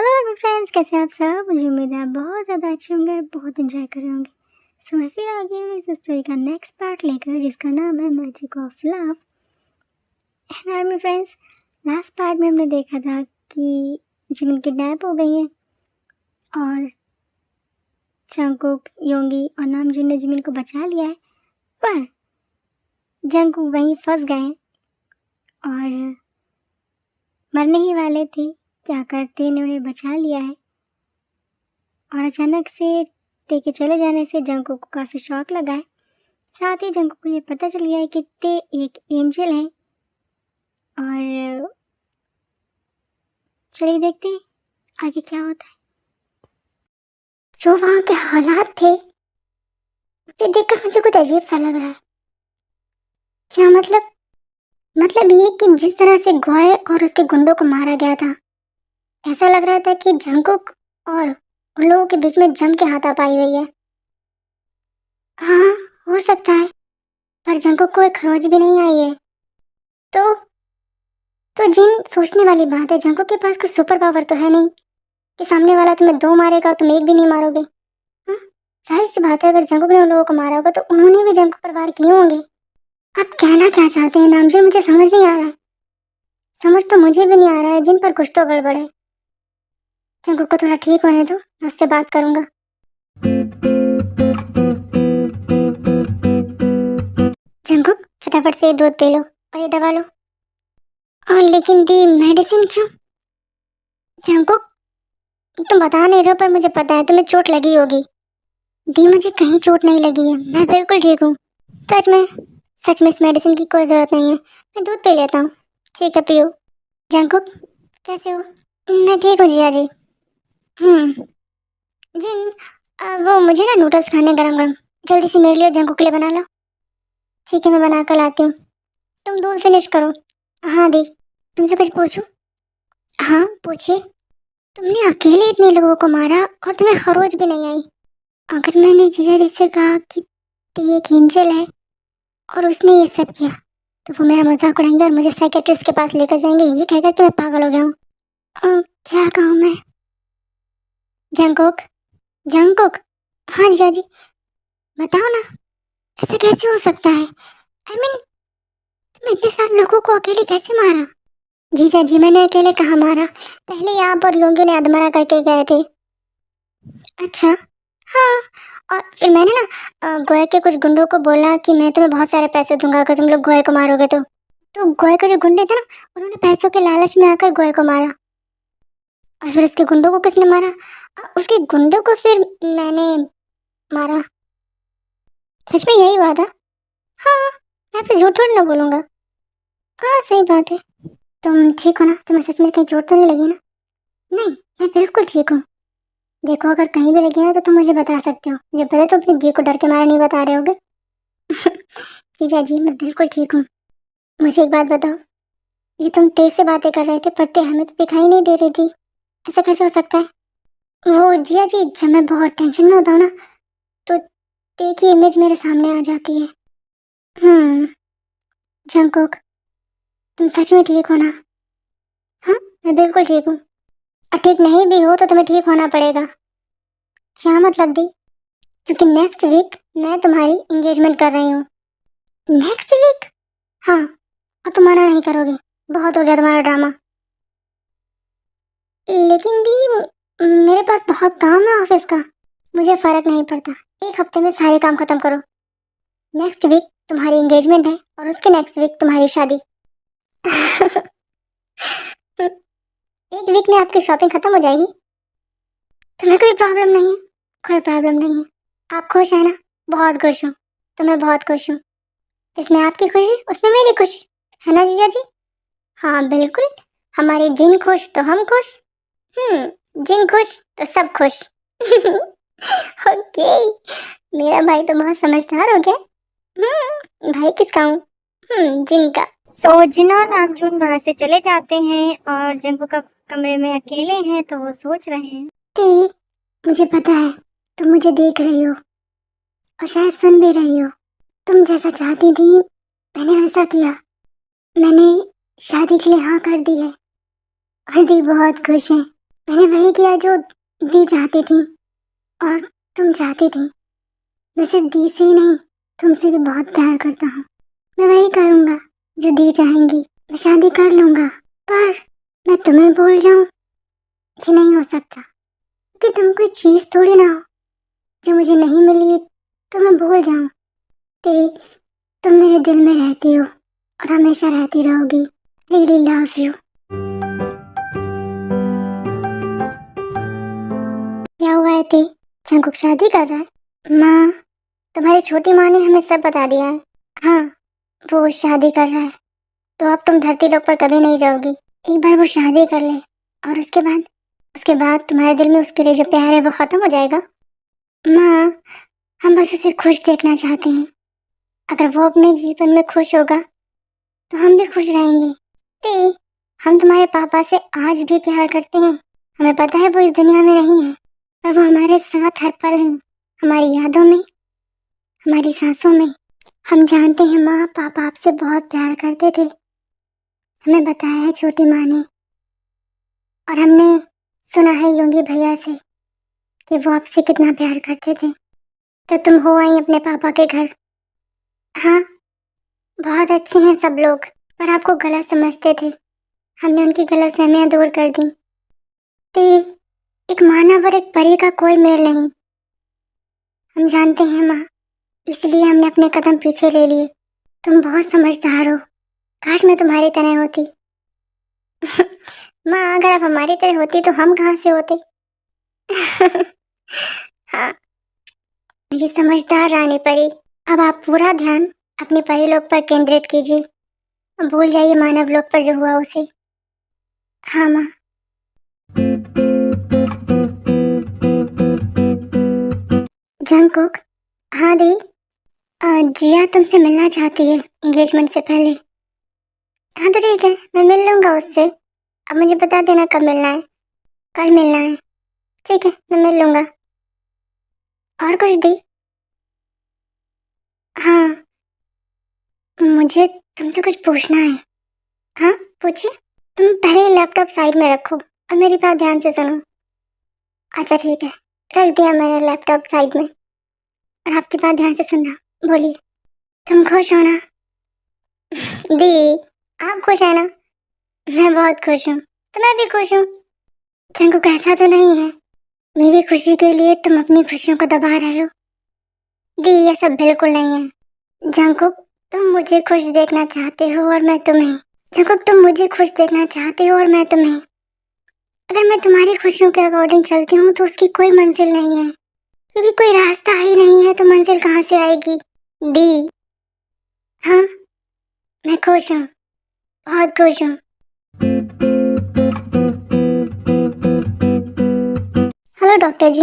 Hello friends, कैसे हैं आप सब। मुझे उम्मीद है आप बहुत ज़्यादा अच्छे होंगे और बहुत इंजॉय कर रहे होंगे। सो मैं फिर आ गई हूँ इस स्टोरी का नेक्स्ट पार्ट लेकर, जिसका नाम है magic of love. And army friends, last part में हमने देखा था कि जिमिन किडनैप हो गई हैं और जंगकुक, योंगी और नामजून ने जिमिन को बचा लिया है, पर जंगकुक वहीं फंस गए हैं और मरने ही वाले थे। क्या करते ने उन्हें बचा लिया है और अचानक से ते के चले जाने से जंगकुक को काफ़ी शौक लगा है। साथ ही जंगकुक को ये पता चल गया है कि ते एक एंजल है। और चलिए देखते हैं आगे क्या होता है। जो वहाँ के हालात थे उसे देखकर मुझे कुछ अजीब सा लग रहा है। क्या मतलब ये कि जिस तरह से ग्वाय और उसके गुंडों को मारा गया था, ऐसा लग रहा था कि जंगकुक और उन लोगों के बीच में जम के हाथापाई हुई है। हाँ, हो सकता है, पर जंगकुक को एक खरोच भी नहीं आई है। तो जिन सोचने वाली बात है, जंगकुक के पास कोई सुपर पावर तो है नहीं कि सामने वाला तुम्हें दो मारेगा तुम एक भी नहीं मारोगे। हाँ, जाहिर सी बात है, अगर जंगकुक ने उन लोगों को मारा होगा तो उन्होंने भी जंगकुक पर वार किए होंगे। आप कहना क्या चाहते हैं नामजून, मुझे समझ नहीं आ रहा है। समझ तो मुझे भी नहीं आ रहा है, जिन पर कुछ तो गड़बड़ है। जंगकुक को थोड़ा ठीक होने दो, मैं उससे बात करूंगा। जंगकुक, फटाफट से दूध पी लो और ये दवा लो। और लेकिन दी मेडिसिन क्यों? जंगकुक, तुम बता नहीं रहे हो, पर मुझे पता है तुम्हें चोट लगी होगी। दी, मुझे कहीं चोट नहीं लगी है, मैं बिल्कुल ठीक हूँ। सच में इस मेडिसिन की कोई ज़रूरत नहीं है, मैं दूध पी लेता हूँ। ठीक है, पियो। जंगकुक, कैसे हो? मैं ठीक हूँ जिया जी। जिन, वो मुझे ना नूडल्स खाने गरम गरम, जल्दी से मेरे लिए जंगकुक के लिए बना लो। ठीक है, मैं बना कर लाती हूँ, तुम दूध फिनिश करो। हाँ दी, तुमसे कुछ पूछूं? हाँ पूछिए। तुमने अकेले इतने लोगों को मारा और तुम्हें खरोच भी नहीं आई। अगर मैंने जीजा से कहा कि ये एक एंजल है और उसने ये सब किया, तो वो मेरा मजाक उड़ाएंगे और मुझे साइकेट्रिस्ट के पास लेकर जाएंगे, ये कहकर कि मैं पागल हो गया हूँ। क्या कहूँ मैं? Jungkook, Jungkook. हाँ जीजा जी, बताओ ना, ऐसा कैसे हो सकता है? तुम इतने सारे लोगों को अकेले कैसे मारा? जीजा जी, मैंने अकेले कहाँ मारा, पहले ही आप और योंगी ने अधमरा करके गए थे। अच्छा, हाँ, और फिर मैंने ना गोया के कुछ गुंडों को बोला कि मैं तुम्हें बहुत सारे पैसे दूंगा अगर तुम लोग गोया को मारोगे तो गोया के जो गुंडे थे ना, उन्होंने पैसों के लालच में आकर गोया को मारा। और फिर उसके गुंडों को किसने मारा? उसके गुंडों को फिर मैंने मारा। सच में यही हुआ था? हाँ, मैं आपसे झूठ थोड़ी ना बोलूँगा। हाँ सही बात है। तुम ठीक हो ना? तुम्हें सच में कहीं चोट तो नहीं लगी ना? नहीं, मैं बिल्कुल ठीक हूँ। देखो, अगर कहीं भी लगी ना तो तुम मुझे बता सकते हो, मुझे पता तो अपनी दी को डर के मारे नहीं बता रहे होगे। जीजा जी, मैं बिल्कुल ठीक हूँ। मुझे एक बात बताओ, ये तुम तेज से बातें कर रहे थे पर ते हमें तो दिखाई नहीं दे रही थी, ऐसा कैसे हो सकता है? वो जिया जी, जब मैं बहुत टेंशन में होता हूँ ना तो ते की इमेज मेरे सामने आ जाती है। जंगकुक, तुम सच में ठीक हो ना? हाँ, मैं बिल्कुल ठीक हूँ। और ठीक नहीं भी हो तो तुम्हें ठीक होना पड़ेगा। क्या मतलब दी? क्योंकि नेक्स्ट वीक मैं तुम्हारी एंगेजमेंट कर रही हूँ। Next week? हाँ, और तुम मना नहीं करोगे? बहुत हो गया तुम्हारा ड्रामा। लेकिन दी, मेरे पास बहुत काम है ऑफिस का, मुझे फर्क नहीं पड़ता, एक हफ्ते में सारे काम खत्म करो। नेक्स्ट वीक तुम्हारी एंगेजमेंट है और उसके नेक्स्ट वीक तुम्हारी शादी। एक वीक में आपकी शॉपिंग खत्म हो जाएगी। तुम्हें कोई प्रॉब्लम नहीं है? कोई प्रॉब्लम नहीं है। आप खुश हैं ना? बहुत खुश हूँ, तो मैं बहुत खुश हूँ। जिसमें आपकी खुशी उसमें मेरी खुशी, है ना जीजा जी? हाँ बिल्कुल, हमारे जिन खुश तो हम खुश। जिन खुश तो सब खुश। ओके, मेरा भाई तो बहुत समझदार हो गया। भाई किसका हूँ? जिन का। सो जिन और नामजून वहाँ से चले जाते हैं और जंगू का कमरे में अकेले हैं तो वो सोच रहे हैं कि मुझे पता है तुम मुझे देख रही हो और शायद सुन भी रही हो। तुम जैसा चाहती थी मैंने वैसा किया, मैंने शादी के लिए हाँ कर दी है और दी बहुत खुश है। मैंने वही किया जो दी चाहती थी और तुम चाहती थी। मैं सिर्फ दी से ही नहीं, तुमसे भी बहुत प्यार करता हूँ। मैं वही करूँगा जो दी चाहेंगी। मैं शादी कर लूँगा, पर मैं तुम्हें भूल जाऊँ, ये नहीं हो सकता। कि तुम कोई चीज़ थोड़ी ना हो जो मुझे नहीं मिली तो मैं भूल जाऊँ। ते तुम मेरे दिल में रहती हो और हमेशा रहती रहोगी। Really love you. क्या हुआ है ते? जंकुक शादी कर रहा है? माँ, तुम्हारी छोटी माँ ने हमें सब बता दिया है। हाँ, वो शादी कर रहा है, तो अब तुम धरती लोक पर कभी नहीं जाओगी। एक बार वो शादी कर ले और उसके बाद तुम्हारे दिल में उसके लिए जो प्यार है वो खत्म हो जाएगा। माँ, हम बस उसे खुश देखना चाहते हैं। अगर वो अपने जीवन में खुश होगा तो हम भी खुश रहेंगे। ते, हम तुम्हारे पापा से आज भी प्यार करते हैं। हमें पता है वो इस दुनिया में नहीं है, पर वो हमारे साथ हर पल हैं, हमारी यादों में, हमारी सांसों में। हम जानते हैं माँ, पापा आपसे बहुत प्यार करते थे। हमें बताया है छोटी माँ ने, और हमने सुना है योंगी भैया से कि वो आपसे कितना प्यार करते थे। तो तुम हो आई अपने पापा के घर। हाँ, बहुत अच्छे हैं सब लोग, पर आपको गलत समझते थे। हमने उनकी गलतफहमियां दूर कर दी। तो एक मानव और एक परी का कोई मेल नहीं। हम जानते हैं माँ, इसलिए हमने अपने कदम पीछे ले लिए। तुम बहुत समझदार हो, काश मैं तुम्हारी तरह होती। माँ, अगर आप हमारी तरह होती तो हम कहाँ से होते? हाँ, मेरी समझदार रानी परी। अब आप पूरा ध्यान अपने परिलोक पर केंद्रित कीजिए। भूल जाइए मानव लोक पर जो हुआ उसे। हाँ माँ। जंकुक। हाँ दी। जिया तुमसे मिलना चाहती है एंगेजमेंट से पहले। हाँ तो ठीक है, मैं मिल लूँगा उससे। अब मुझे बता देना कब मिलना है। कल मिलना है। ठीक है, मैं मिल लूँगा। और कुछ दी? हाँ, मुझे तुमसे कुछ पूछना है। हाँ, पूछिए। तुम पहले लैपटॉप साइड में रखो और मेरी बात ध्यान से सुनो। अच्छा ठीक है, रख दिया मैंने लैपटॉप साइड में, और आपकी बात ध्यान से सुनना। बोलिए। तुम खुश हो ना? दी, आप खुश है ना? मैं बहुत खुश हूँ। तो मैं भी खुश हूँ। जंकुक, ऐसा तो नहीं है मेरी खुशी के लिए तुम अपनी खुशियों को दबा रहे हो? दी, ये सब बिल्कुल नहीं है। जंकुक, तुम मुझे खुश देखना चाहते हो और मैं तुम्हें। जंकुक, तुम मुझे खुश देखना चाहते हो और मैं तुम्हें। अगर मैं तुम्हारी खुशियों के अकॉर्डिंग चलती हूँ तो उसकी कोई मंजिल नहीं है, क्योंकि कोई रास्ता ही नहीं है, तो मंजिल कहाँ से आएगी? दी। हाँ, मैं खुश हूँ, बहुत खुश हूँ। हेलो डॉक्टर जी।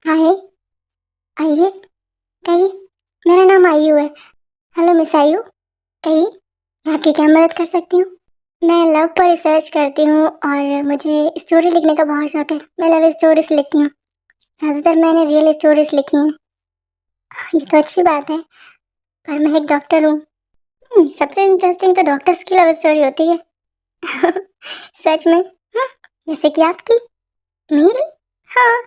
हाय, आइए, कहिए। मेरा नाम आयु है। हेलो मिस आयु, कहिए, मैं आपकी क्या मदद कर सकती हूँ? मैं लव पर रिसर्च करती हूँ और मुझे स्टोरी लिखने का बहुत शौक है। मैं लव स्टोरीज लिखती हूँ। ज़्यादातर मैंने रियल स्टोरीज लिखी हैं। ये तो अच्छी बात है, पर मैं एक डॉक्टर हूँ। सबसे इंटरेस्टिंग तो डॉक्टर्स की लव स्टोरी होती है। सच में? जैसे कि आपकी? मेरी? हाँ,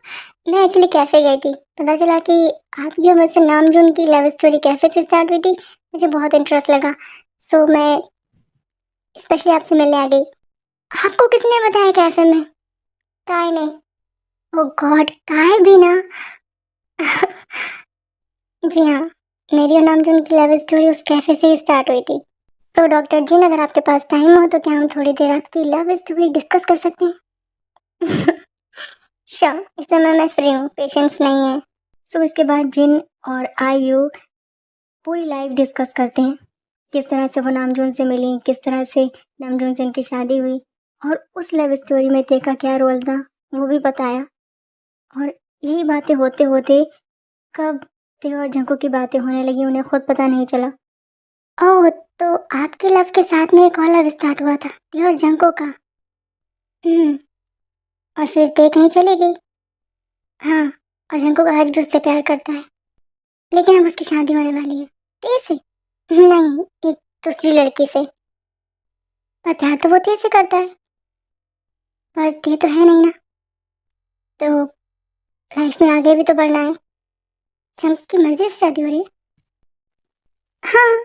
मैं एक्चुअली कैफ़े गई थी। पता चला कि आपकी जो मुझसे नामजून की लव स्टोरी कैफ़े से स्टार्ट हुई थी। मुझे बहुत इंटरेस्ट लगा। सो मैं स्पेशली आपसे मिलने आ गई। आपको किसने बताया कैफ़े में? काय ने? ओह गॉड! काय भी ना? जी हाँ, मेरी और नामजून की लव स्टोरी उस कैफ़े से ही स्टार्ट हुई थी। तो डॉक्टर जिन, अगर आपके पास टाइम हो तो क्या हम थोड़ी देर आपकी लव स्टोरी डिस्कस कर सकते हैं? श्योर, इस समय मैं फ्री हूँ, पेशेंट्स नहीं है। सो इसके बाद जिन और आयु पूरी लाइफ डिस्कस करते हैं, किस तरह से वो नामजून से मिली, किस तरह से नामजून से इनकी शादी हुई, और उस लव स्टोरी में ते का क्या रोल था वो भी बताया। और यही बातें होते होते कब ते और जंको की बातें होने लगी उन्हें खुद पता नहीं चला। ओह, तो आपके लव के साथ में एक और लव स्टार्ट हुआ था, ते और जंको का। और फिर ते कहीं चली गई। हाँ, और जंकुक आज भी उससे प्यार करता है, लेकिन अब उसकी शादी होने वाली है। ते से? नहीं, एक दूसरी लड़की से। पर प्यार तो वो ते से करता है। पर ये तो है नहीं ना, तो लाइफ में आगे भी तो बढ़ना है। जंक की मर्जी से शादी हो रही है। हाँ,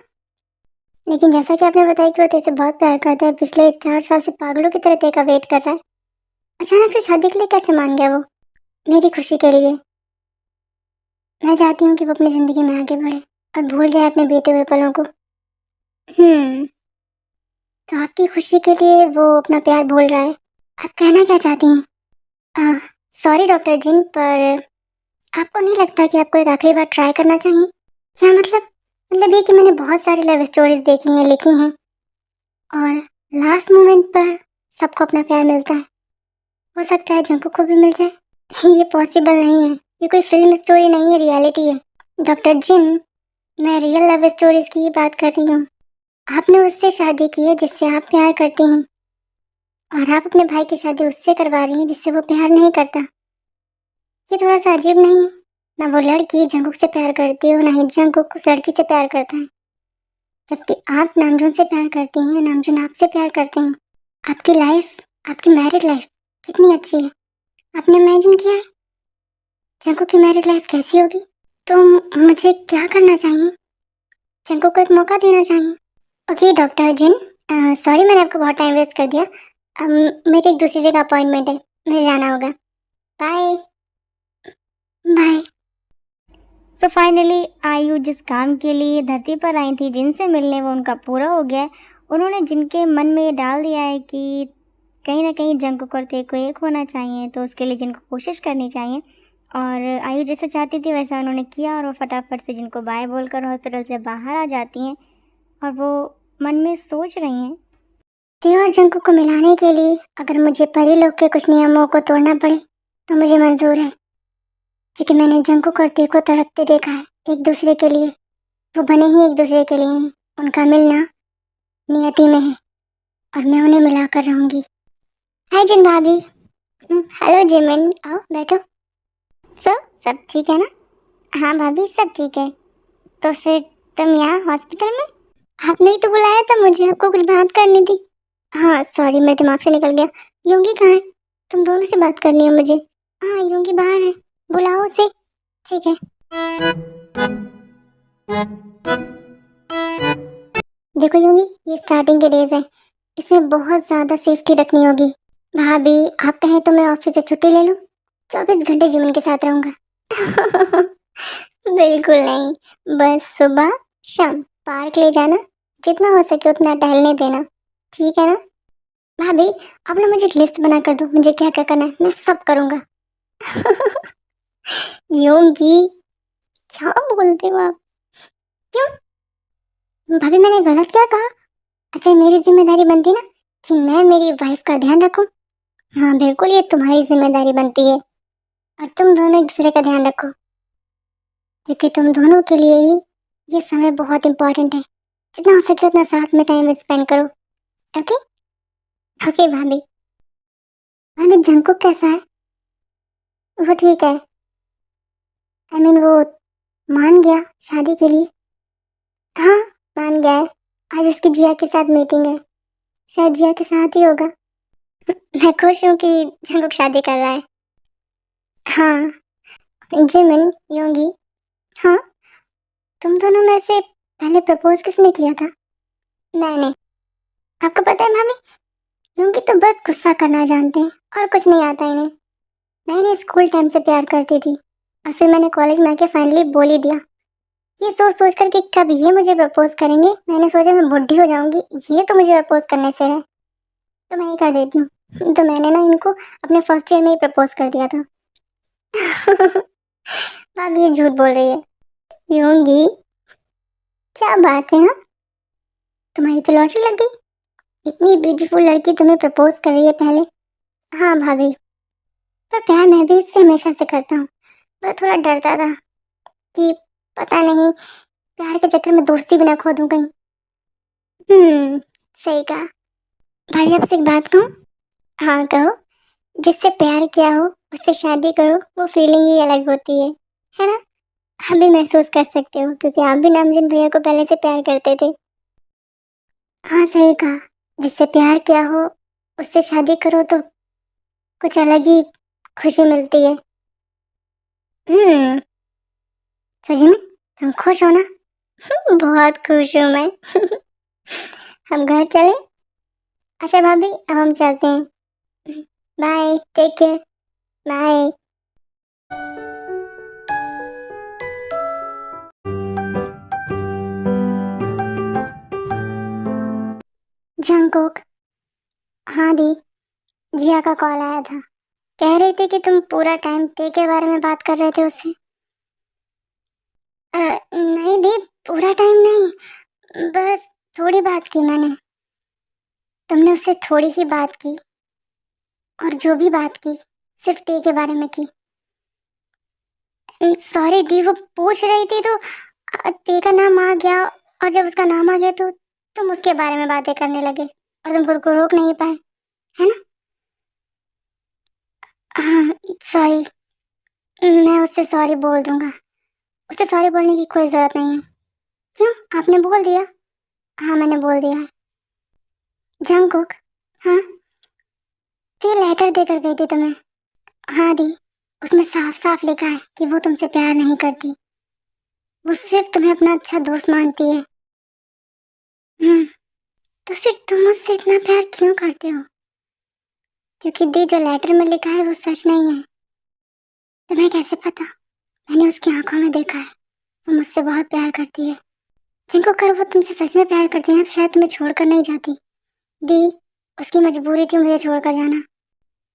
लेकिन जैसा कि आपने बताया कि वो तेरे से बहुत प्यार करता है, पिछले 4 साल से पागलों की तरह तेरे का वेट कर रहा है, अचानक से शादी के लिए कैसे मान गया वो? मेरी खुशी के लिए। मैं चाहती हूँ कि वो अपनी ज़िंदगी में आगे बढ़े और भूल जाए अपने बीते हुए पलों को। हम्म, तो आपकी खुशी के लिए वो अपना प्यार भूल रहा है। आप कहना क्या चाहती हैं? सॉरी डॉक्टर जिन, पर आपको नहीं लगता कि आपको एक आखिरी बार ट्राई करना चाहिए? क्या मतलब ये कि मैंने बहुत सारी लव स्टोरीज देखी हैं, लिखी हैं, और लास्ट मोमेंट पर सबको अपना प्यार मिलता है। हो सकता है जंकू को भी मिल जाए। ये पॉसिबल नहीं है, ये कोई फिल्म स्टोरी नहीं है, रियलिटी है। डॉक्टर जिन, मैं रियल लव स्टोरीज की ही बात कर रही हूँ। आपने उससे शादी की है जिससे आप प्यार करती हैं, और आप अपने भाई की शादी उससे करवा रही हैं जिससे वो प्यार नहीं करता। ये थोड़ा सा अजीब नहीं है? ना वो लड़की जंकुक से प्यार करती है, ना ही जंकुक उस लड़की से प्यार करता है, जबकि आप नामजुन से प्यार करती हैं, नामजुन आपसे प्यार करते हैं। आपकी लाइफ, आपकी मैरिड लाइफ कितनी अच्छी है। आपने इमेजिन किया है जंकुक की मैरिड लाइफ कैसी होगी? तो मुझे क्या करना चाहिए? जंकुक को एक मौका देना चाहिए। ओके डॉक्टर जिन, सॉरी मैंने आपको बहुत टाइम वेस्ट कर दिया। मेरी एक दूसरी जगह अपॉइंटमेंट है, मुझे जाना होगा। बाय। बाय। सो फाइनली आयु जिस काम के लिए धरती पर आई थी, जिनसे मिलने, वो उनका पूरा हो गया है। उन्होंने जिनके मन में ये डाल दिया है कि कहीं ना कहीं जंकुक और तेको एक होना चाहिए, तो उसके लिए जिनको कोशिश करनी चाहिए। और आयु जैसा चाहती थी वैसा उन्होंने किया, और वो फटाफट से जिनको बाय बोलकर हॉस्पिटल से बाहर आ जाती हैं। और वो मन में सोच रही हैं, ते और जंकुक को मिलाने के लिए अगर मुझे परीलोक के कुछ नियमों को तोड़ना पड़े तो मुझे मंजूर है, क्योंकि मैंने जंकुक और ते को तड़पते देखा है एक दूसरे के लिए। वो बने ही एक दूसरे के लिए हैं। उनका मिलना नियति में है, और मैं उन्हें मिलाकर रहूंगी। हाय जिन भाभी। हेलो जिमिन, आओ बैठो। सब ठीक है ना? हाँ भाभी, सब ठीक है। तो फिर तुम यहाँ हॉस्पिटल में? आपने ही तो बुलाया था मुझे, आपको कुछ बात करनी थी। हाँ सॉरी, मेरे दिमाग से निकल गया। योगी कहाँ है? तुम दोनों से बात करनी है मुझे। हाँ योगी बाहर है, बुलाओ उसे। ठीक है। देखो योगी, ये स्टार्टिंग के डेज है, इसमें बहुत ज़्यादा सेफ्टी रखनी होगी। भाभी आप कहें तो मैं ऑफिस से छुट्टी ले लूँ, 24 घंटे जुम्मन के साथ रहूँगा। बिल्कुल नहीं, बस सुबह शाम पार्क ले जाना, जितना हो सके उतना टहलने देना, ठीक है ना? भाभी आप ना मुझे एक लिस्ट बना कर दो, मुझे क्या क्या करना है मैं सब करूँगा। योगी क्या बोलते हो आप? क्यों भाभी, मैंने गलत क्या कहा? अच्छा मेरी जिम्मेदारी बनती ना कि मैं मेरी वाइफ का ध्यान रखूं। हाँ बिल्कुल, ये तुम्हारी जिम्मेदारी बनती है, और तुम दोनों एक दूसरे का ध्यान रखो, क्योंकि तुम दोनों के लिए ही ये समय बहुत इम्पोर्टेंट है। जितना हो सके उतना साथ में टाइम स्पेंड करो। ओके? ओके भाभी। भाभी जंकुक कैसा है? वो ठीक है, वो मान गया शादी के लिए। हाँ मान गया है, आज उसकी जिया के साथ मीटिंग है, शायद जिया के साथ ही होगा। मैं खुश हूँ कि जंकुक शादी कर रहा है। हाँ जिमिन, योगी, हाँ तुम दोनों में से पहले प्रपोज किसने किया था? मैंने। आपको पता है भाभी, योगी तो बस गुस्सा करना जानते हैं और कुछ नहीं आता इन्हें। मैंने स्कूल टाइम से प्यार करती थी, और फिर मैंने कॉलेज में आके फाइनली बोल ही दिया। ये सोच सोच कर कि कब ये मुझे प्रपोज करेंगे, मैंने सोचा मैं बुढ़ी हो जाऊंगी, ये तो मुझे प्रपोज करने से रहे, तो मैं ही कर देती हूँ। तो मैंने ना इनको अपने फर्स्ट ईयर में ही प्रपोज कर दिया था। भाभी ये झूठ बोल रही है। योगी क्या बात है? हाँ तुम्हारी तो लॉटरी लग गई, इतनी ब्यूटीफुल लड़की तुम्हें प्रपोज कर रही है पहले। हाँ भाभी, पर प्यार मैं भी इससे हमेशा से करता हूँ, पर थोड़ा डरता था कि पता नहीं प्यार के चक्कर में दोस्ती भी ना खो दूँ कहीं। सही कहा। भाभी आपसे एक बात कहूँ? हाँ कहो। जिससे प्यार किया हो उससे शादी करो, वो फीलिंग ही अलग होती है ना? आप भी महसूस कर सकते हो, क्योंकि आप भी नामजिन भैया को पहले से प्यार करते थे। हाँ सही कहा, जिससे प्यार किया हो उससे शादी करो तो कुछ अलग ही खुशी मिलती है। सच में तुम खुश हो ना? बहुत खुश हूँ मैं। हम घर चले? अच्छा भाभी, अब हम चलते हैं। Bye, take care. Bye. Jungkook. हाँ दी, जिया का कॉल आया था। कह रही थी कि तुम पूरा टाइम ते के बारे में बात कर रहे थे उससे। नहीं दी, पूरा टाइम नहीं, बस थोड़ी बात की मैंने। तुमने उससे थोड़ी ही बात की, और जो भी बात की सिर्फ ते के बारे में की। सॉरी दी, वो पूछ रही थी तो ते का नाम आ गया, और जब उसका नाम आ गया तो तुम उसके बारे में बातें करने लगे, और तुम खुद को रोक नहीं पाए, है ना? हाँ सॉरी, मैं उससे सॉरी बोल दूंगा। उसे सॉरी बोलने की कोई ज़रूरत नहीं है। क्यों, आपने बोल दिया? हाँ मैंने बोल दिया है। जंगकुक। हाँ, ते लेटर देकर गई थी तुम्हें। हाँ दी, उसमें साफ साफ लिखा है कि वो तुमसे प्यार नहीं करती, वो सिर्फ तुम्हें अपना अच्छा दोस्त मानती है। हम्म, तो फिर तुम मुझसे इतना प्यार क्यों करते हो? क्योंकि दी, जो लेटर में लिखा है वो सच नहीं है। तुम्हें कैसे पता? मैंने उसकी आंखों में देखा है, वो मुझसे बहुत प्यार करती है। जिनको कर वो तुमसे सच में प्यार करती है ना, तो शायद तुम्हें छोड़कर नहीं जाती। दी, उसकी मजबूरी थी मुझे छोड़कर जाना,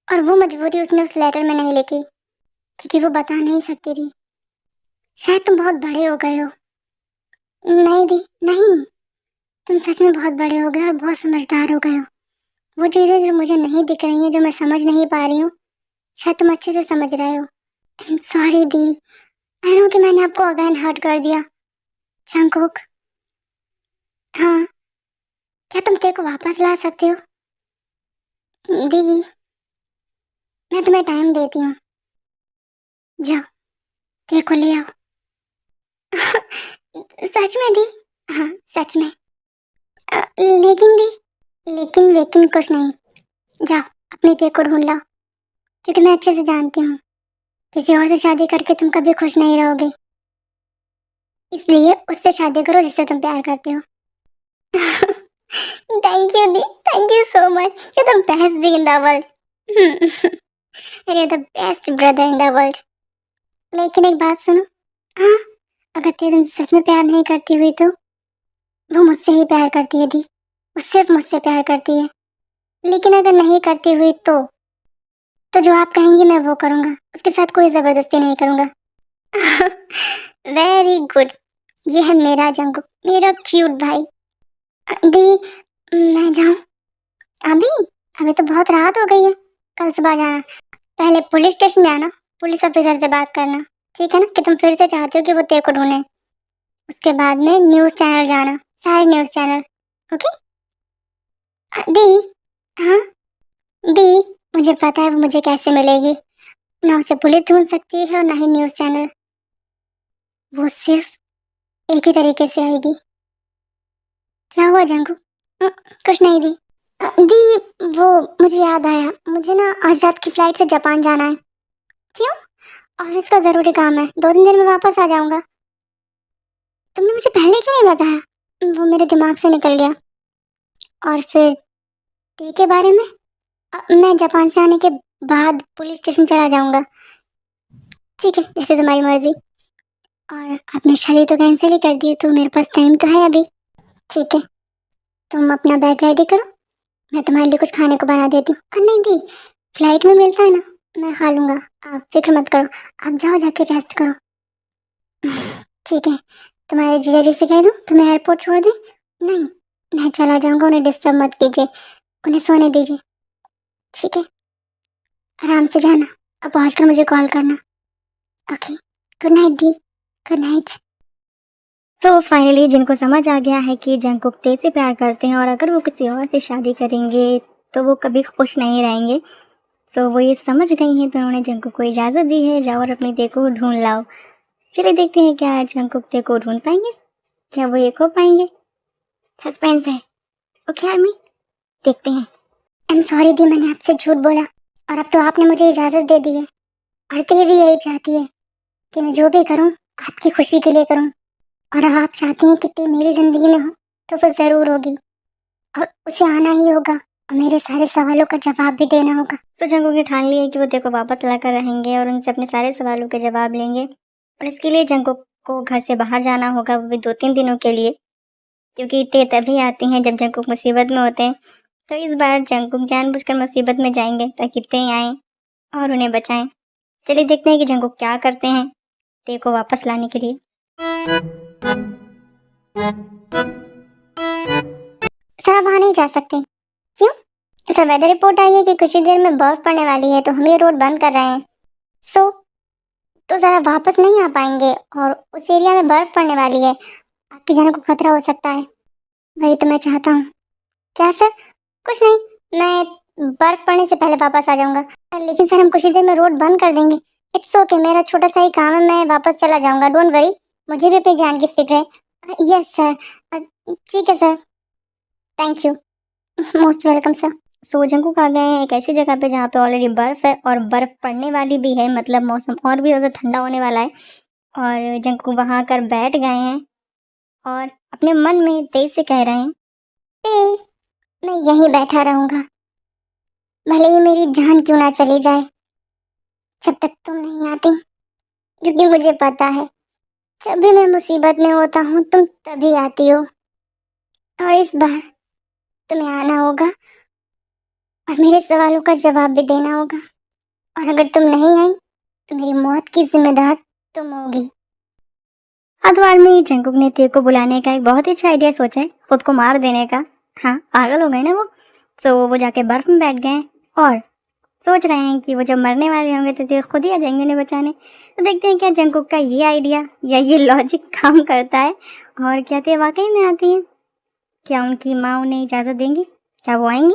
और वो मजबूरी उसने उस लेटर में नहीं लिखी, क्योंकि वो बता नहीं सकती थी। शायद तुम बहुत बड़े हो गए हो। नहीं दी, नहीं, तुम सच में बहुत बड़े हो गए और बहुत समझदार हो गए हो। वो चीज़ें जो मुझे नहीं दिख रही हैं, जो मैं समझ नहीं पा रही हूँ, शायद तुम अच्छे से समझ रहे हो। सॉरी दी, आई नो कि मैंने आपको अगेन हर्ट कर दिया। जंगकुक। हाँ, क्या तुम ते को वापस ला सकते हो? दी, मैं तुम्हें टाइम देती हूँ, जाओ ते को ले आओ। सच में दी? हाँ सच में। लेकिन दी, लेकिन वेकिन कुछ नहीं, जाओ अपनी ते को ढूंढ लाओ, क्योंकि मैं अच्छे से जानती हूँ किसी और से शादी करके तुम कभी खुश नहीं रहोगे, इसलिए उससे शादी करो जिससे तुम प्यार करते हो। Thank you the, thank you so much, you the best the in the world. You the best brother in the world. लेकिन एक बात सुनो। हाँ, अगर ते तुमसे सच में प्यार नहीं करती हुई तो वो मुझसे ही प्यार करती है दी, वो सिर्फ मुझसे प्यार करती है। लेकिन अगर नहीं करती हुई तो जो आप कहेंगी मैं वो करूँगा, उसके साथ कोई ज़बरदस्ती नहीं करूँगा। वेरी गुड, ये है मेरा जंगू, मेरा क्यूट भाई। दी, मैं जाऊँ अभी? अभी तो बहुत रात हो गई है, कल सुबह जाना। पहले पुलिस स्टेशन जाना, पुलिस ऑफिसर से बात करना, ठीक है ना, कि तुम फिर से चाहते हो कि वो तेरे को ढूंढे। उसके बाद में न्यूज़ चैनल जाना, सारे न्यूज़ चैनल। ओके? दी। हाँ दी, मुझे पता है वो मुझे कैसे मिलेगी। ना उसे पुलिस ढूंढ सकती है और ना ही न्यूज़ चैनल। वो सिर्फ एक ही तरीके से आएगी। क्या हुआ जंगू? कुछ नहीं दी। दी, वो मुझे याद आया, मुझे ना आज रात की फ्लाइट से जापान जाना है। क्यों? ऑफिस का ज़रूरी काम है, 2-3 दिन में वापस आ जाऊंगा। तुमने मुझे पहले क्यों नहीं बताया? वो मेरे दिमाग से निकल गया। और फिर ते के बारे में? मैं जापान से आने के बाद पुलिस स्टेशन चला जाऊंगा। ठीक है, जैसे तुम्हारी मर्जी। और आपने शादी तो कैंसिल ही कर दी, तो मेरे पास टाइम तो है अभी। ठीक है, तुम अपना बैग रेडी करो, मैं तुम्हारे लिए कुछ खाने को बना देती हूँ। नहीं दी, फ्लाइट में मिलता है ना, मैं खा लूँगा, आप फिक्र मत करो। आप जाओ जाके रेस्ट करो। ठीक है, तुम्हारे जीजा जी से कह दूँ तुम्हें एयरपोर्ट छोड़ दें? नहीं, मैं चला जाऊँगा, उन्हें डिस्टर्ब मत कीजिए, उन्हें सोने दीजिए। ठीक है, आराम से जाना, अब पहुँच कर मुझे कॉल करना। ओके, गुड नाइट दी, गुड नाइट। तो फाइनली जिनको समझ आ गया है कि जंगकुक ते से प्यार करते हैं और अगर वो किसी और से शादी करेंगे तो वो कभी खुश नहीं रहेंगे, तो वो ये समझ गई हैं, तो उन्होंने जंगकुक को इजाज़त दी है, जाओ और अपनी ते को ढूंढ लाओ। चलिए देखते हैं क्या जंगकुक ते को ढूंढ पाएंगे, क्या वो ये खो पाएंगे। सस्पेंस है। ओके आर्मी, देखते हैं। आई एम सॉरी दी, मैंने आपसे झूठ बोला। और अब तो आपने मुझे इजाज़त दे दी है और ते भी यही चाहती है कि मैं जो भी करूँ आपकी खुशी के लिए करूँ। और आप चाहती हैं कि ते मेरी ज़िंदगी में हो तो वो ज़रूर होगी और उसे आना ही होगा और मेरे सारे सवालों का जवाब भी देना होगा। सो जंगकुक ने ठान लिया कि वो ते को वापस लाकर रहेंगे और उनसे अपने सारे सवालों के जवाब लेंगे और इसके लिए जंगकुक को घर से बाहर जाना होगा, वो भी 2-3 दिनों के लिए, क्योंकि ते तभी आती हैं जब जंगकुक मुसीबत में होते हैं। तो इस बार जंगकुक जानबूझकर मुसीबत में जाएंगे ताकि ते आएँ और उन्हें बचाएँ। चलिए देखते हैं कि जंगकुक क्या करते हैं ते को वापस लाने के लिए। सर आप वहाँ नहीं जा सकते। क्यों? सर वेदर रिपोर्ट आई है कि कुछ ही देर में बर्फ पड़ने वाली है तो हम ये रोड बंद कर रहे हैं। सो तो सर आप वापस नहीं आ पाएंगे और उस एरिया में बर्फ पड़ने वाली है, आपकी जान को खतरा हो सकता है। वही तो मैं चाहता हूँ। क्या सर? कुछ नहीं, मैं बर्फ पड़ने से पहले वापस आ जाऊंगा। लेकिन सर हम कुछ ही देर में रोड बंद कर देंगे। इट्स ओके, मेरा छोटा सा ही काम है, मैं वापस चला जाऊंगा, डोंट वरी। मुझे भी अपनी जान की फिक्र है। Yes sir. ठीक है sir, thank you, most welcome sir. So Jungkook आ गए हैं एक ऐसी जगह पे जहाँ पे ऑलरेडी बर्फ़ है और बर्फ़ पड़ने वाली भी है, मतलब मौसम और भी ज़्यादा ठंडा होने वाला है। और जंगकुक वहाँ आकर बैठ गए हैं और अपने मन में तेज से कह रहे हैं, ए, मैं यहीं बैठा रहूंगा, भले ही मेरी जान क्यों ना चली जाए, जब तक तुम नहीं आती। क्योंकि मुझे पता है जब भी मैं मुसीबत में होता हूँ तुम तभी आती हो, और इस बार तुम्हें आना होगा और मेरे सवालों का जवाब भी देना होगा। और अगर तुम नहीं आई तो मेरी मौत की जिम्मेदार तुम होगी। हाथवार में जंगकुक ने ते को बुलाने का एक बहुत ही अच्छा आइडिया सोचा है, खुद को मार देने का। हाँ, पागल हो गए ना वो। सो वो जाके बर्फ़ में बैठ गए और सोच रहे हैं कि वो जब मरने वाले होंगे तो ते खुद ही आ जाएंगे उन्हें बचाने। तो देखते हैं क्या जंगकुक का ये आइडिया या ये लॉजिक काम करता है और क्या ते वाकई में आती हैं। क्या उनकी माँ उन्हें इजाज़त देंगी? क्या वो आएंगी?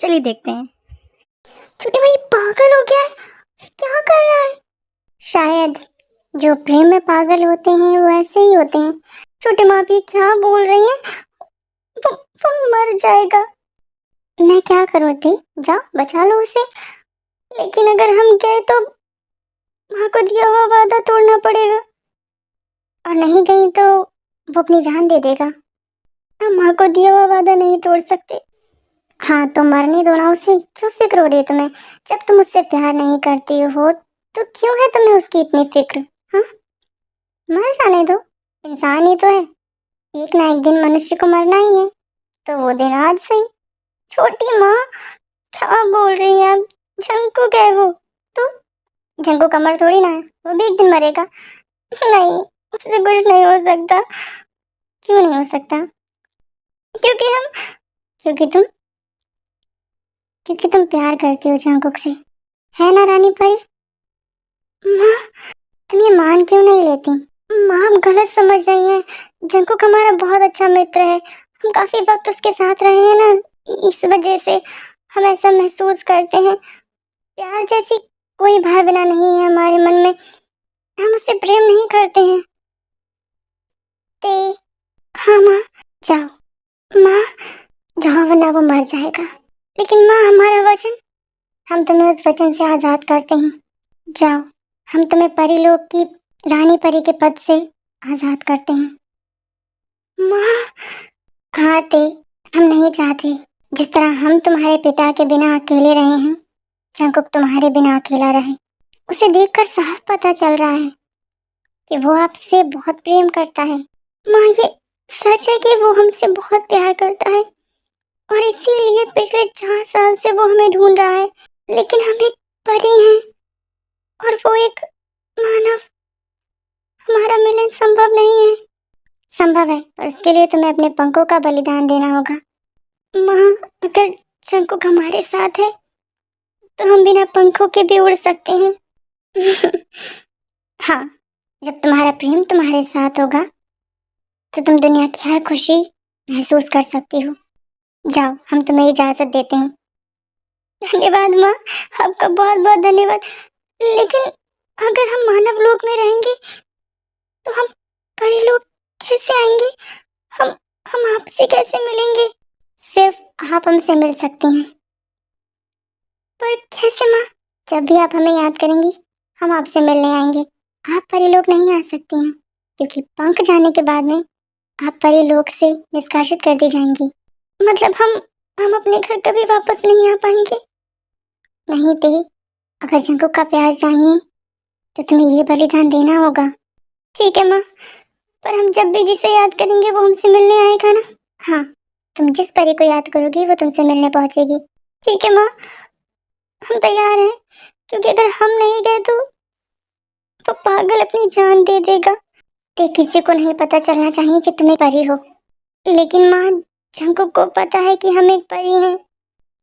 चलिए देखते हैं। छोटे भाई पागल हो गया है, ये क्या कर रहा है? शायद जो प्रेम में पागल होते हैं वो ऐसे ही होते हैं। छोटे माँ भी क्या बोल रही हैं? वो मर जाएगा। मैं क्या करूँ थी? जाओ बचा लो उसे। लेकिन अगर हम गए तो माँ को दिया हुआ वादा तोड़ना पड़ेगा, और नहीं गई तो वो अपनी जान दे देगा। हम माँ को दिया हुआ वादा नहीं तोड़ सकते। हाँ तो मरने दो ना उसे, क्यों फिक्र हो रही है तुम्हें? जब तुम उससे प्यार नहीं करती हो तो क्यों है तुम्हें उसकी इतनी फिक्र? हाँ, मर जाने दो, इंसान ही तो है, एक ना एक दिन मनुष्य को मरना ही है, तो वो दिन आज सही। छोटी माँ क्या बोल रही हैं आप? जंकु है वो तो, जंकु का मर थोड़ी ना है, वो भी एक दिन मरेगा। नहीं, उससे कुछ नहीं हो सकता। क्यों नहीं हो सकता? क्योंकि हम क्योंकि तुम क्योंकि तुम प्यार करती हो जंकुक से, है ना रानी परी? माँ, तुम ये मान क्यों नहीं लेती? माँ आप गलत समझ रही हैं, जंकुक हमारा बहुत अच्छा मित्र है, हम काफी वक्त उसके साथ रहे हैं ना, इस वजह से हम ऐसा महसूस करते हैं। प्यार जैसी कोई भावना नहीं है हमारे मन में, हम उससे प्रेम नहीं करते हैं। ते हाँ माँ, जाओ माँ, जाओ वरना वो मर जाएगा। लेकिन माँ हमारा वचन, हम तुम्हें उस वचन से आज़ाद करते हैं। जाओ, हम तुम्हें परीलोक की रानी परी के पद से आज़ाद करते हैं। माँ हाँ ते, हम नहीं चाहते जिस तरह हम तुम्हारे पिता के बिना अकेले रहे हैं, जंकुक तुम्हारे बिना अकेला रहे। उसे देखकर साफ पता चल रहा है कि वो आपसे बहुत प्रेम करता है। माँ ये सच है कि वो हमसे बहुत प्यार करता है और इसीलिए पिछले 4 साल से वो हमें ढूंढ रहा है। लेकिन हम एक परी हैं और वो एक मानव, हमारा मिलन संभव नहीं है। संभव है, पर उसके लिए तुम्हें अपने पंखों का बलिदान देना होगा। माँ अगर जंकुक हमारे साथ है तो हम बिना पंखों के भी उड़ सकते हैं। हाँ, जब तुम्हारा प्रेम तुम्हारे साथ होगा तो तुम दुनिया की हर खुशी महसूस कर सकती हो। जाओ, हम तुम्हें इजाजत देते हैं। धन्यवाद माँ, आपका बहुत बहुत धन्यवाद। लेकिन अगर हम मानव लोक में रहेंगे तो हम परी लोग कैसे आएंगे? हम हम आपसे कैसे मिलेंगे? सिर्फ आप हमसे मिल सकते हैं, पर कैसे माँ? जब भी आप हमें याद करेंगी हम आपसे मिलने आएंगे। आप परीलोक नहीं आ सकती हैं क्योंकि पंख जाने के बाद में आप परीलोक से निष्कासित कर दी जाएंगी। मतलब हम अपने घर कभी वापस नहीं आ पाएंगे। नहीं ते, अगर जंकुक का प्यार चाहिए तो तुम्हें ये बलिदान देना होगा। ठीक है माँ, पर हम जब भी जिसे याद करेंगे वो हमसे मिलने आएगा ना? हाँ, तुम जिस परी को याद करोगी वो तुमसे मिलने पहुंचेगी। ठीक है माँ, हम तैयार हैं, क्योंकि अगर हम नहीं गए तो पागल अपनी जान दे देगा। ते किसी को नहीं पता चलना चाहिए कि तुम एक परी हो। लेकिन माँ, जंकुक को पता है कि हम एक परी हैं।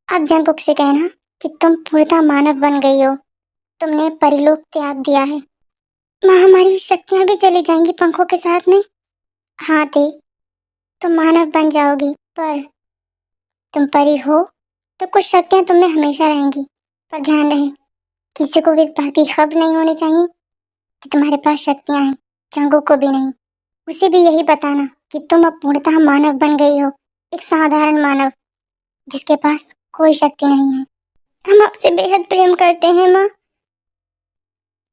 अब जंकुक से कहना कि तुम पूर्णतः मानव बन गई हो, तुमने परिलोक त्याग दिया है। माँ, हमारी शक्तियाँ भी चली जाएंगी पंखों के साथ में। हाँ ते, तुम मानव बन जाओगी, पर तुम परी हो तो कुछ शक्तियाँ तुम में हमेशा रहेंगी। पर ध्यान रहे, किसी को भी इस बात की खबर नहीं होनी चाहिए कि तुम्हारे पास शक्तियाँ हैं। जंगू को भी नहीं। उसे भी यही बताना कि तुम अब पूर्णतः मानव बन गई हो, एक साधारण मानव जिसके पास कोई शक्ति नहीं है। हम आपसे बेहद प्रेम करते हैं माँ।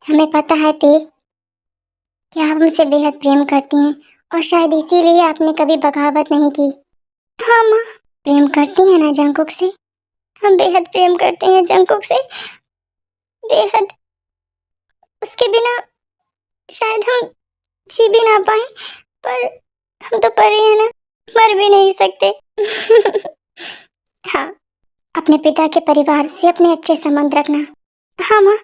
हमें पता है ते कि आप हमसे बेहद प्रेम करती हैं और शायद इसीलिए आपने कभी बगावत नहीं की। हाँ माँ, प्रेम करती हैं ना जंकुक से? हम बेहद प्रेम करते हैं जंकुक से, बेहद। उसके बिना शायद हम जी भी ना पाए, पर हम तो परे हैं ना, मर भी नहीं सकते। हाँ, अपने पिता के परिवार से अपने अच्छे संबंध रखना। हाँ माँ,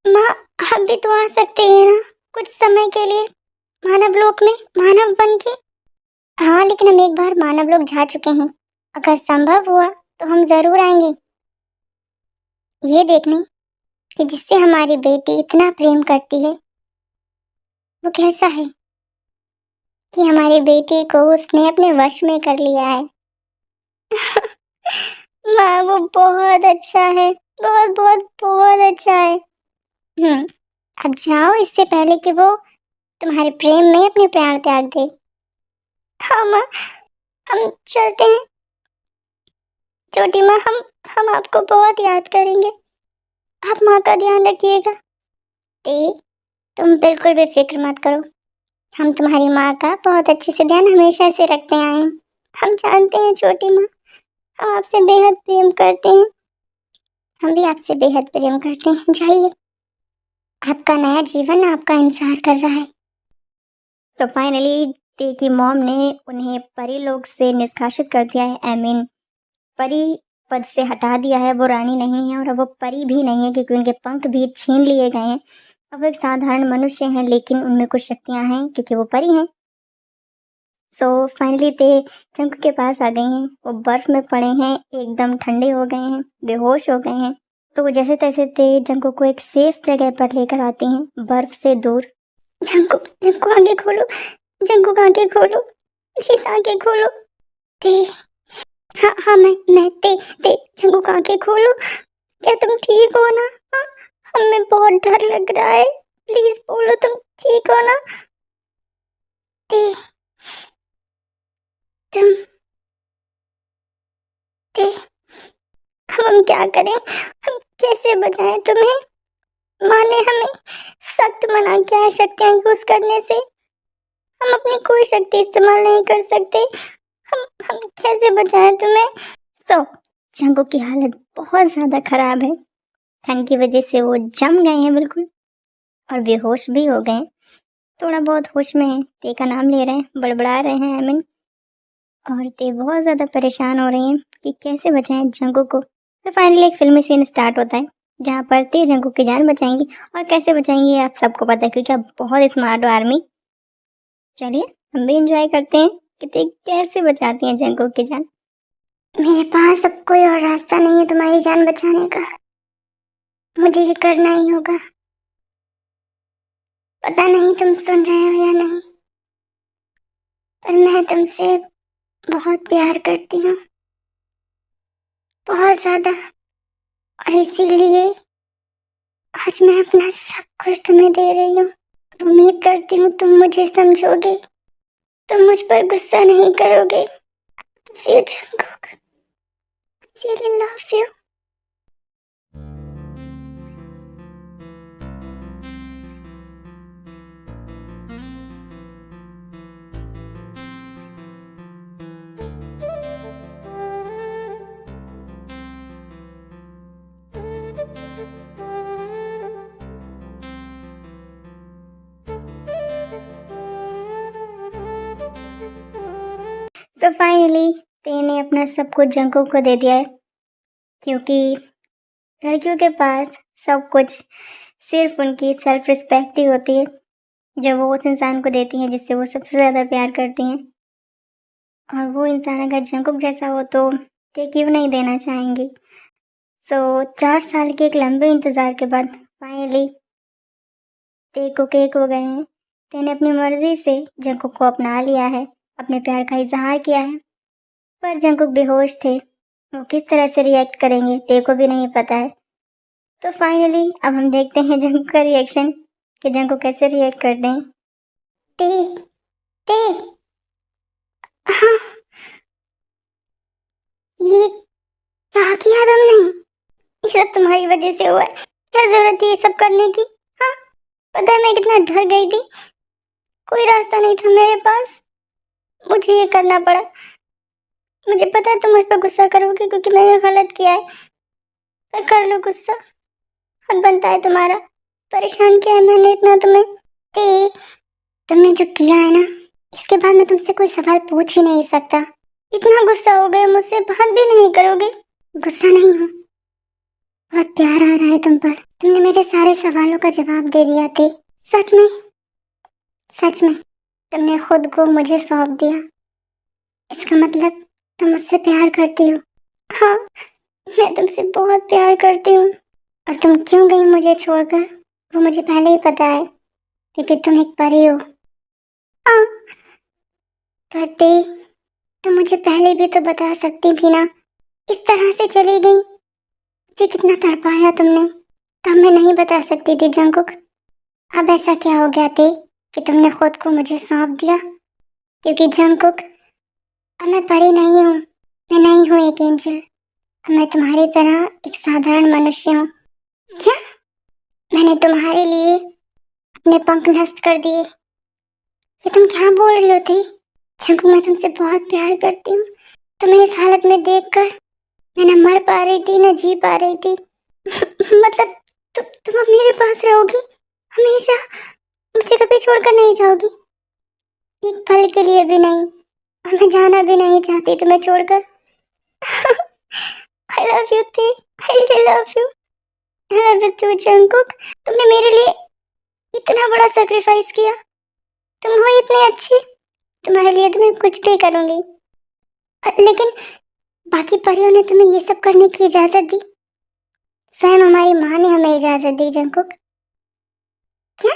माँ आप भी तो आ सकते हैं ना कुछ समय के लिए मानव लोक में, मानव बन के। हाँ, लेकिन हम एक बार मानव लोक जा चुके हैं। अगर संभव हुआ तो हम जरूर आएंगे, ये देखने कि जिससे हमारी बेटी इतना प्रेम करती है वो कैसा है, कि हमारी बेटी को उसने अपने वश में कर लिया है। माँ, वो बहुत अच्छा है, बहुत बहुत बहुत अच्छा है। अब जाओ, इससे पहले कि वो तुम्हारे प्रेम में अपने प्राण त्याग दे। हाँ माँ, हम चलते हैं। छोटी माँ, हम आपको बहुत याद करेंगे। आप माँ का ध्यान रखिएगा। ते, तुम बिल्कुल भी फिक्र मत करो, हम तुम्हारी माँ का बहुत अच्छे से ध्यान हमेशा से रखते आए हैं। हम जानते हैं छोटी माँ, हम आपसे बेहद प्रेम करते हैं। हम भी आपसे बेहद प्रेम करते हैं। जाइए, आपका नया जीवन आपका इंतजार कर रहा है। तो फाइनली ते की मॉम ने उन्हें परीलोक से निष्कासित कर दिया है। आई मीन परी पद से हटा दिया है। वो रानी नहीं है और अब वो परी भी नहीं है, क्योंकि उनके पंख भी छीन लिए गए हैं। अब वो एक साधारण मनुष्य हैं, लेकिन उनमें कुछ शक्तियाँ हैं क्योंकि वो परी हैं। सो फाइनली ते जंक के पास आ गई हैं। वो बर्फ में पड़े हैं, एकदम ठंडे हो गए हैं, बेहोश हो गए हैं। तो वो जैसे तैसे ते जंको को एक सेफ जगह पर लेकर आती हैं, बर्फ से दूर। जंकु, जंकु आंखें खोलो, जंकु आंखें खोलो, प्लीज आंखें खोलो। ते, हाँ हाँ, मैं ते जंकु आंखें खोलो। क्या तुम ठीक हो ना? हाँ, हमें बहुत डर लग रहा है, प्लीज बोलो तुम ठीक हो ना? ते, तुम, ते, अब हम क्या करें? हम कैसे बचाएं तुम्हें? माँ ने हमें सख्त मना किया है शक्तियाँ यूज करने से। हम अपनी कोई शक्ति इस्तेमाल नहीं कर सकते। हम कैसे बचाएं तुम्हें? सो जंको की हालत बहुत ज़्यादा ख़राब है। ठंड की वजह से वो जम गए हैं बिल्कुल, और बेहोश भी हो गए हैं। थोड़ा बहुत होश में हैं, ते का नाम ले रहे हैं, बड़बड़ा रहे हैं। आई मीन, और ते बहुत ज़्यादा परेशान हो रही हैं कि कैसे बचाएं जंको को। तो फाइनली एक फिल्मी सीन स्टार्ट होता है, जहाँ पर ते जंको की जान बचाएंगी। और कैसे बचाएंगी आप सबको पता है, क्योंकि आप बहुत स्मार्ट हो आर्मी। चलिए हम भी इंजॉय करते हैं कि ते कैसे बचाती हैं जंको की जान। मेरे पास अब कोई और रास्ता नहीं है तुम्हारी जान बचाने का। मुझे ये करना ही होगा। पता नहीं तुम सुन रहे हो या नहीं, पर मैं तुमसे बहुत प्यार करती हूँ, बहुत ज्यादा। और इसीलिए आज मैं अपना सब कुछ तुम्हें दे रही हूँ। उम्मीद करती हूँ तुम मुझे समझोगे, तुम मुझ पर गुस्सा नहीं करोगे। You Jungkook, really love you. अपना सब कुछ जंकुक को दे दिया है, क्योंकि लड़कियों के पास सब कुछ सिर्फ उनकी सेल्फ रिस्पेक्ट ही होती है, जो वो उस इंसान को देती हैं जिससे वो सबसे ज़्यादा प्यार करती हैं। और वो इंसान अगर जंकुक जैसा हो तो ते क्यों नहीं देना चाहेंगी। सो 4 साल के एक लंबे इंतज़ार के बाद फाइनली ते को केक हो गए हैं। ते ने अपनी मर्ज़ी से जंकुक को अपना लिया है, अपने प्यार का इज़हार किया है। पर जंकुक बेहोश थे, वो किस तरह से रिएक्ट करेंगे ते को भी नहीं पता है। तो फाइनली अब हम देखते हैं जंकुक का रिएक्शन कि जंकुक कैसे रिएक्ट करते हैं। ते ते हाँ, ये क्या किया तुमने? ये सब तुम्हारी वजह से हुआ है। क्या जरूरत थी ये सब करने की? हाँ, पता है मैं कितना डर गई थी। कोई रास्ता नहीं था मेरे पास, मुझे ये करना पड़ा। मुझे पता है तुम मुझ पर गुस्सा करोगे क्योंकि मैंने गलत किया है, पर कर लो गुस्सा, हक बनता है तुम्हारा। परेशान किया है मैंने इतना तुम्हें। ते, तुमने जो किया है ना, इसके बाद मैं तुमसे कोई सवाल पूछ ही नहीं सकता। इतना गुस्सा हो गए मुझसे, बात भी नहीं करोगे? गुस्सा नहीं हूँ, बहुत प्यार आ रहा है तुम पर। तुमने मेरे सारे सवालों का जवाब दे दिया थे। सच में, सच में तुमने खुद को मुझे सौंप दिया। इसका मतलब तुम मुझसे प्यार करती हो। हाँ, मैं तुमसे बहुत प्यार करती हूँ। और तुम क्यों गई मुझे छोड़कर, वो मुझे पहले ही पता है, क्योंकि तुम एक परी हो। हाँ, पर तुम मुझे पहले भी तो बता सकती थी ना। इस तरह से चली गई, मुझे कितना तड़पाया तुमने, तब मैं नहीं बता सकती थी जंकुक। अब ऐसा क्या हो गया थे कि तुमने खुद को मुझे सौंप दिया? क्योंकि जंकुक, अब मैं परी नहीं हूँ, मैं नहीं हूँ एक एंजल। अब मैं तुम्हारी तरह एक साधारण मनुष्य हूँ। क्या? मैंने तुम्हारे लिए अपने पंख नष्ट कर दिए? ये तुम क्या बोल रही हो थी? जंकुक, मैं तुमसे बहुत प्यार करती हूँ। तुम्हें इस हालत में देखकर मैं न मर पा रही थी न जी पा रही थी। मतलब तुम अब मेरे पास रहोगी हमेशा, मुझे कभी छोड़कर नहीं जाओगी? एक पल के लिए भी नहीं, और मैं जाना भी नहीं चाहती तुम्हें छोड़कर। आई लव यू थी, I really love you, I love you too Jungkook. तुमने मेरे लिए इतना बड़ा सैक्रिफाइस किया, तुम हो इतनी अच्छी, तुम्हारे लिए तो मैं कुछ भी करूंगी। लेकिन बाकी परियों ने तुम्हें ये सब करने की इजाजत दी? स्वयं हमारी माँ ने हमें इजाजत दी जंकुक। क्या?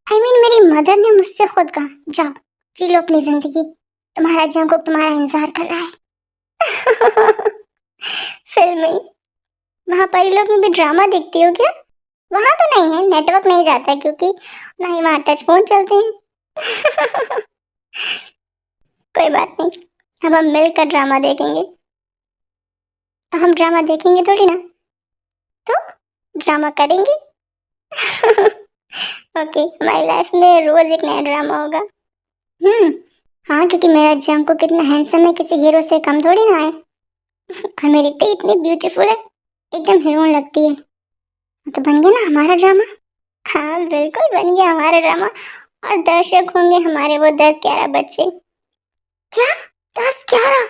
मेरी मदर ने मुझसे खुद कहा, जाओ जी लो अपनी जिंदगी, तुम्हारा जंकुक तुम्हारा इंतजार कर रहा है। फिल्म में, वहाँ परी लोग में भी ड्रामा देखती हो क्या? वहाँ तो नहीं है, नेटवर्क नहीं जाता क्योंकि ना ही वहाँ टच फोन चलते हैं। कोई बात नहीं, अब हम मिलकर ड्रामा देखेंगे। अब हम ड्रामा देखेंगे थोड़ी ना, तो ड्रामा करेंगे। ओके, हमारी लाइफ में रोज एक नया ड्रामा होगा। हाँ, क्योंकि मेरा जंकुक कितना हैंडसम है, किसी हीरो से कम थोड़ी ना है। और मेरी तो इतनी ब्यूटीफुल है, एकदम हीरोइन लगती है। तो बन गया ना हमारा ड्रामा। हाँ बिल्कुल बन गया हमारा ड्रामा, और दर्शक होंगे हमारे वो 10-11 बच्चे। क्या? 10-11?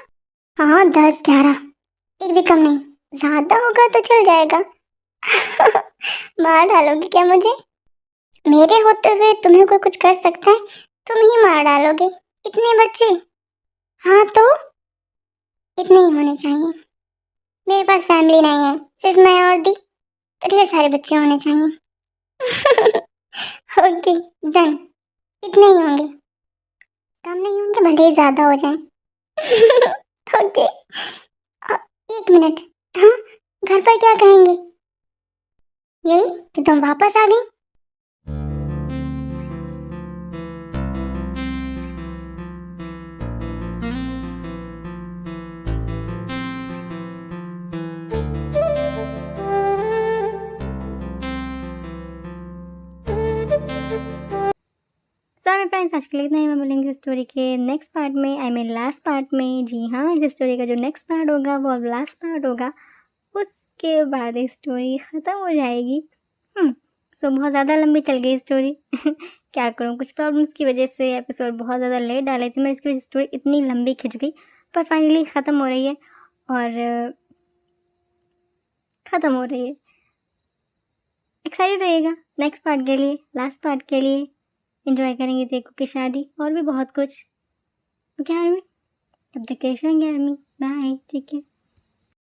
हाँ 10-11, एक भी कम नहीं। ज्यादा होगा तो चल जाएगा। मार डालोगे क्या मुझे? मेरे होते हुए तुम्हें कोई कुछ कर सकता है? तुम ही मार डालोगे, इतने बच्चे। हाँ तो इतने ही होने चाहिए। मेरे पास फैमिली नहीं है, सिर्फ मैं और दी, तो ढेर सारे बच्चे होने चाहिए। ओके डन, इतने ही होंगे, कम नहीं होंगे, भले ही ज्यादा हो जाए। ओके, एक मिनट। हाँ, घर पर क्या कहेंगे? यही कि तुम वापस आ गई। सो मेरे फ्रेंड्स, आज के लिए इतना ही। मैं मिलेंगे इस स्टोरी के नेक्स्ट पार्ट में, आई मीन लास्ट पार्ट में। जी हाँ, इस स्टोरी का जो नेक्स्ट पार्ट होगा वो अब लास्ट पार्ट होगा, उसके बाद ये स्टोरी ख़त्म हो जाएगी। सो बहुत ज़्यादा लंबी चल गई स्टोरी। क्या करूँ, कुछ प्रॉब्लम्स की वजह से एपिसोड बहुत ज़्यादा लेट डाले थे मैं, इसकी वजह से स्टोरी इतनी लंबी खिंच गई। पर फाइनली ख़त्म हो रही है और ख़त्म हो रही है। एक्साइटेड रहिएगा नेक्स्ट पार्ट के लिए, लास्ट पार्ट के लिए। एंजॉय करेंगे देखो की शादी और भी बहुत कुछ। ओके आर्मी, तब तक के लिए आर्मी, बाय, ठीक है।